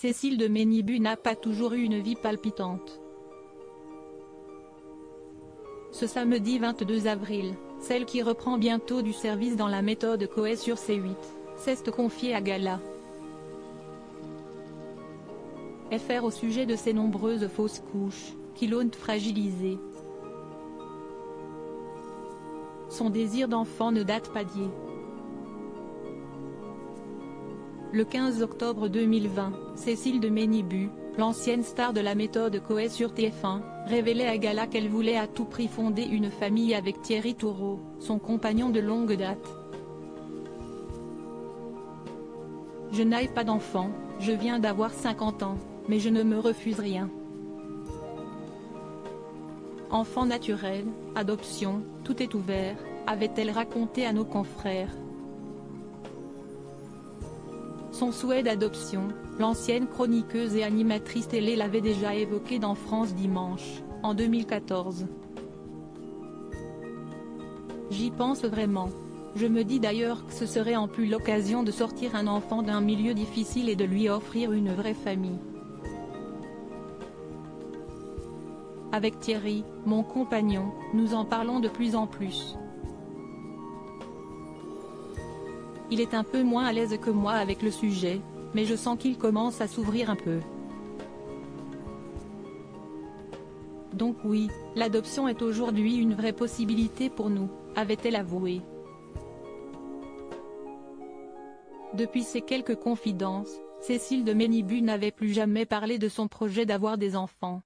Cécile de Ménibu n'a pas toujours eu une vie palpitante. Ce samedi 22 avril, celle qui reprend bientôt du service dans la méthode Coé sur C8, s'est confiée à Gala. FR au sujet de ses nombreuses fausses couches, qui l'ont fragilisée. Son désir d'enfant ne date pas d'hier. Le 15 octobre 2020, Cécile de Ménibu, l'ancienne star de la méthode Coé sur TF1, révélait à Gala qu'elle voulait à tout prix fonder une famille avec Thierry Toureau, son compagnon de longue date. Je n'ai pas d'enfant, je viens d'avoir 50 ans, mais je ne me refuse rien. Enfant naturel, adoption, tout est ouvert, avait-elle raconté à nos confrères. Son souhait d'adoption, l'ancienne chroniqueuse et animatrice télé l'avait déjà évoqué dans France Dimanche, en 2014. J'y pense vraiment. Je me dis d'ailleurs que ce serait en plus l'occasion de sortir un enfant d'un milieu difficile et de lui offrir une vraie famille. Avec Thierry, mon compagnon, nous en parlons de plus en plus. Il est un peu moins à l'aise que moi avec le sujet, mais je sens qu'il commence à s'ouvrir un peu. Donc oui, l'adoption est aujourd'hui une vraie possibilité pour nous, avait-elle avoué. Depuis ces quelques confidences, Cécile de Ménibu n'avait plus jamais parlé de son projet d'avoir des enfants.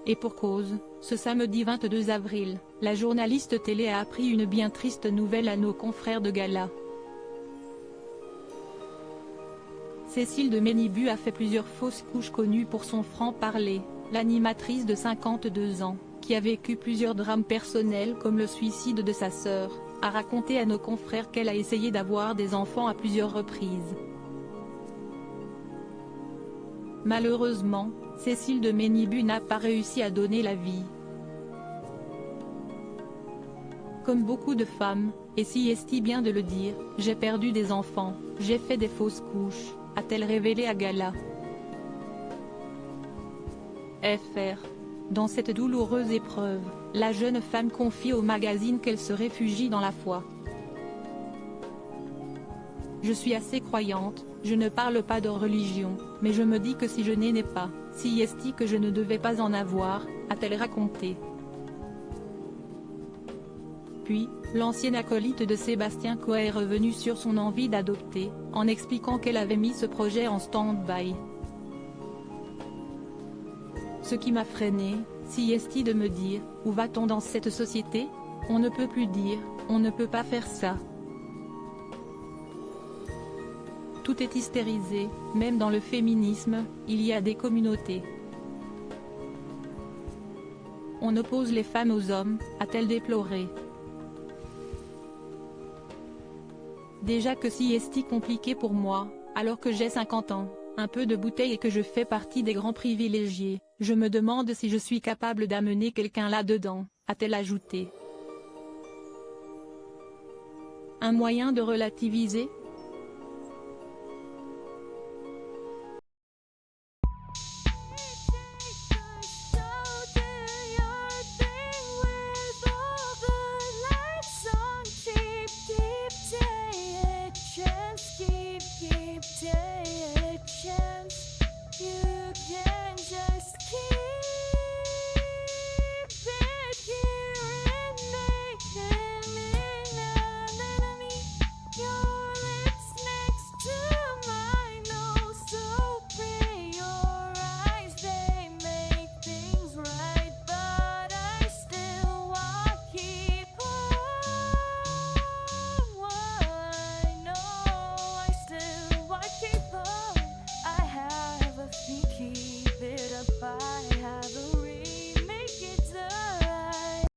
Et pour cause, ce samedi 22 avril, la journaliste télé a appris une bien triste nouvelle à nos confrères de Gala. Cécile de Ménibu a fait plusieurs fausses couches connues pour son franc-parler, l'animatrice de 52 ans, qui a vécu plusieurs drames personnels comme le suicide de sa sœur, a raconté à nos confrères qu'elle a essayé d'avoir des enfants à plusieurs reprises. Malheureusement, Cécile de Ménibu n'a pas réussi à donner la vie. Comme beaucoup de femmes, et si est bien de le dire, j'ai perdu des enfants, j'ai fait des fausses couches, a-t-elle révélé à Gala. FR. Dans cette douloureuse épreuve, la jeune femme confie au magazine qu'elle se réfugie dans la foi. Je suis assez croyante, je ne parle pas de religion, mais je me dis que si je n'en ai pas, si est que je ne devais pas en avoir, a-t-elle raconté. Puis, l'ancienne acolyte de Sébastien Coé est revenue sur son envie d'adopter, en expliquant qu'elle avait mis ce projet en stand-by. Ce qui m'a freinée, si est de me dire, où va-t-on dans cette société? On ne peut plus dire, on ne peut pas faire ça. Tout est hystérisé, même dans le féminisme, il y a des communautés. On oppose les femmes aux hommes, a-t-elle déploré. Déjà que si est compliqué pour moi, alors que j'ai 50 ans, un peu de bouteille et que je fais partie des grands privilégiés, je me demande si je suis capable d'amener quelqu'un là-dedans, a-t-elle ajouté. Un moyen de relativiser,